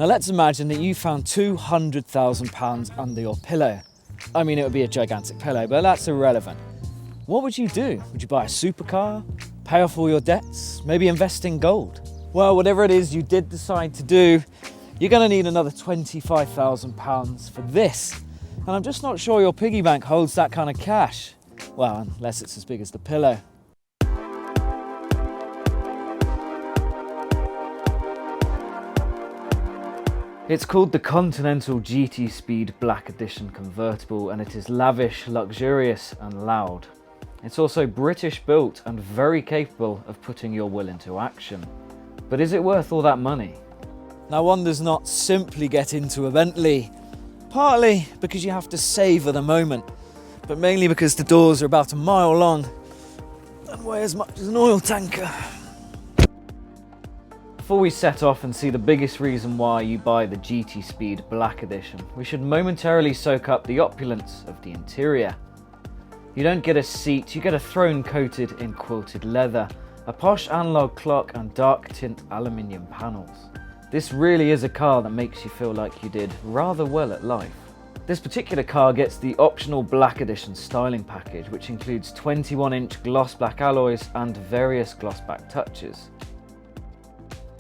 Now let's imagine that you found £200,000 under your pillow. I mean, it would be a gigantic pillow, but that's irrelevant. What would you do? Would you buy a supercar? Pay off all your debts? Maybe invest in gold? Well, whatever it is you did decide to do, you're going to need another £25,000 for this. And I'm just not sure your piggy bank holds that kind of cash. Well, unless it's as big as the pillow. It's called the Continental GT Speed Black Edition Convertible, and it is lavish, luxurious and loud. It's also British built and very capable of putting your will into action. But is it worth all that money? Now, one does not simply get into a Bentley, partly because you have to savour the moment, but mainly because the doors are about a mile long and weigh as much as an oil tanker. Before we set off and see the biggest reason why you buy the GT Speed Black Edition, we should momentarily soak up the opulence of the interior. You don't get a seat, you get a throne coated in quilted leather, a posh analog clock and dark tint aluminium panels. This really is a car that makes you feel like you did rather well at life. This particular car gets the optional Black Edition styling package, which includes 21-inch gloss black alloys and various gloss back touches.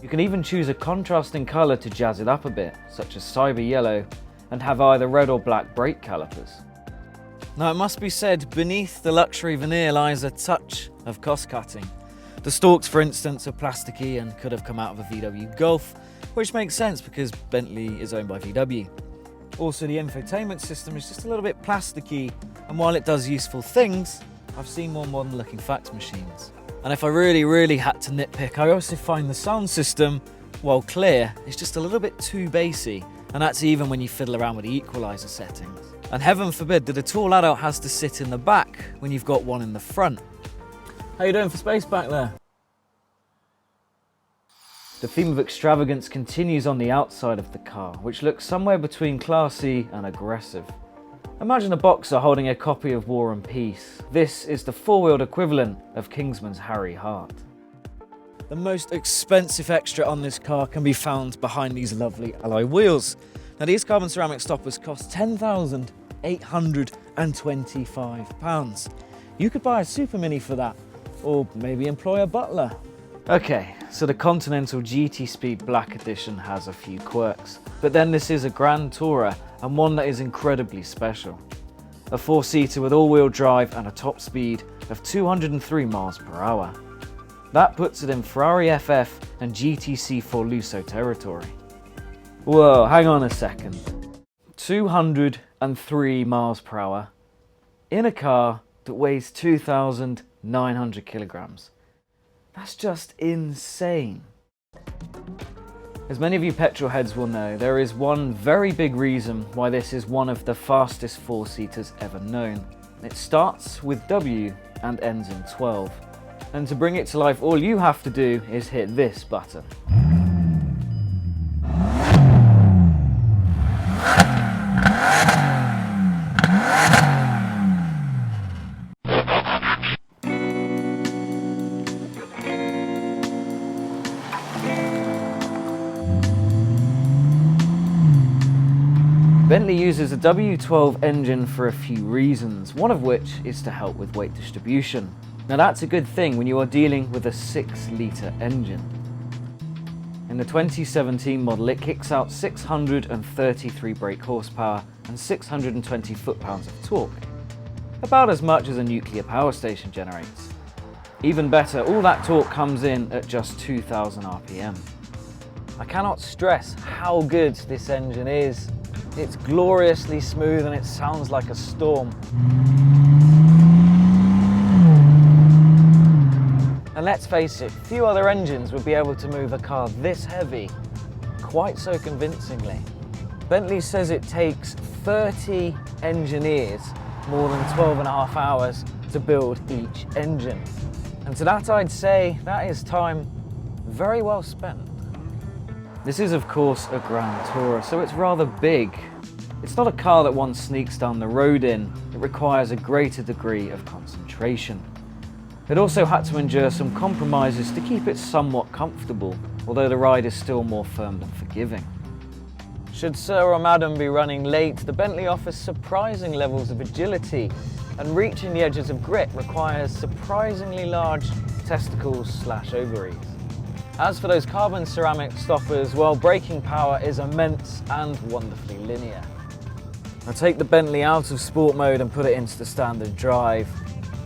You can even choose a contrasting colour to jazz it up a bit, such as cyber yellow, and have either red or black brake calipers. Now, it must be said, beneath the luxury veneer lies a touch of cost cutting. The stalks, for instance, are plasticky and could have come out of a VW Golf, which makes sense because Bentley is owned by VW. Also, the infotainment system is just a little bit plasticky, and while it does useful things, I've seen more modern looking fax machines. And if I really had to nitpick, I also find the sound system, while clear, is just a little bit too bassy, and that's even when you fiddle around with the equaliser settings. And heaven forbid that a tall adult has to sit in the back when you've got one in the front. How you doing for space back there? The theme of extravagance continues on the outside of the car, which looks somewhere between classy and aggressive. Imagine a boxer holding a copy of War and Peace. This is the four-wheeled equivalent of Kingsman's Harry Hart. The most expensive extra on this car can be found behind these lovely alloy wheels. Now, these carbon ceramic stoppers cost £10,825. You could buy a Super Mini for that, or maybe employ a butler. Okay, so the Continental GT Speed Black Edition has a few quirks, but then this is a Grand Tourer, and one that is incredibly special. A four-seater with all-wheel drive and a top speed of 203 miles per hour. That puts it in Ferrari FF and GTC Lusso territory. Whoa, hang on a second. 203 miles per hour in a car that weighs 2,900 kilograms. That's just insane. As many of you petrol heads will know, there is one very big reason why this is one of the fastest four-seaters ever known. It starts with W and ends in 12. And to bring it to life, all you have to do is hit this button. Bentley uses a W12 engine for a few reasons, one of which is to help with weight distribution. Now that's a good thing when you are dealing with a 6-litre engine. In the 2017 model, it kicks out 633 brake horsepower and 620 foot-pounds of torque, about as much as a nuclear power station generates. Even better, all that torque comes in at just 2,000 RPM. I cannot stress how good this engine is. It's gloriously smooth and it sounds like a storm. And let's face it, few other engines would be able to move a car this heavy quite so convincingly. Bentley says it takes 30 engineers more than 12.5 hours to build each engine. And to that I'd say that is time very well spent. This is of course a Grand Tourer, so it's rather big. It's not a car that one sneaks down the road in, it requires a greater degree of concentration. It also had to endure some compromises to keep it somewhat comfortable, although the ride is still more firm than forgiving. Should Sir or Madam be running late, the Bentley offers surprising levels of agility, and reaching the edges of grip requires surprisingly large testicles/ovaries. As for those carbon ceramic stoppers, well, braking power is immense and wonderfully linear. Now take the Bentley out of sport mode and put it into the standard drive,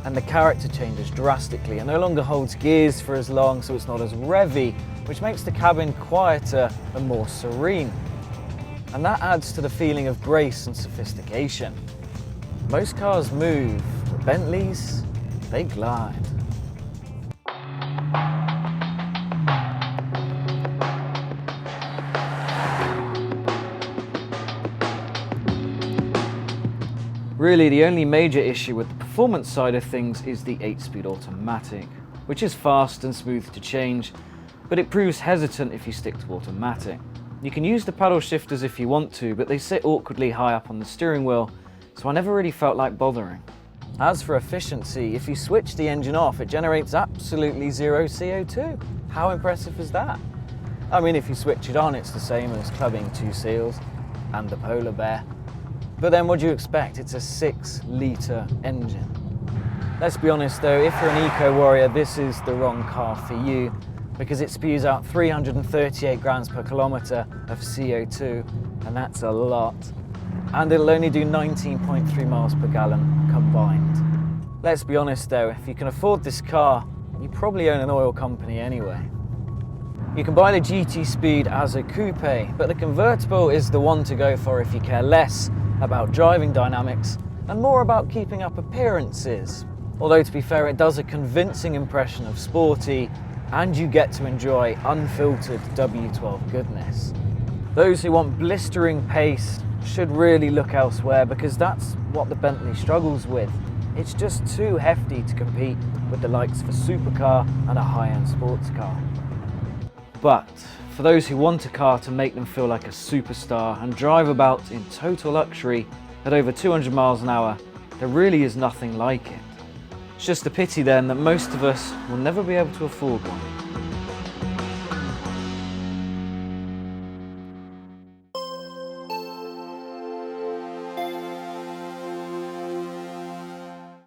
and the character changes drastically. It no longer holds gears for as long, so it's not as revvy, which makes the cabin quieter and more serene. And that adds to the feeling of grace and sophistication. Most cars move, but Bentleys, they glide. Really, the only major issue with the performance side of things is the 8-speed automatic, which is fast and smooth to change, but it proves hesitant if you stick to automatic. You can use the paddle shifters if you want to, but they sit awkwardly high up on the steering wheel, so I never really felt like bothering. As for efficiency, if you switch the engine off, it generates absolutely zero CO2. How impressive is that? I mean, if you switch it on, it's the same as clubbing 2 seals and a polar bear. But then what do you expect? It's a 6-litre engine. Let's be honest though, if you're an eco-warrior, this is the wrong car for you, because it spews out 338 grams per kilometre of CO2, and that's a lot. And it'll only do 19.3 miles per gallon combined. Let's be honest though, if you can afford this car, you probably own an oil company anyway. You can buy the GT Speed as a coupe, but the Convertible is the one to go for if you care less about driving dynamics and more about keeping up appearances. Although to be fair, it does a convincing impression of sporty, and you get to enjoy unfiltered W12 goodness. Those who want blistering pace should really look elsewhere, because that's what the Bentley struggles with. It's just too hefty to compete with the likes of a supercar and a high-end sports car. But for those who want a car to make them feel like a superstar and drive about in total luxury at over 200 miles an hour, there really is nothing like it. It's just a pity then that most of us will never be able to afford one.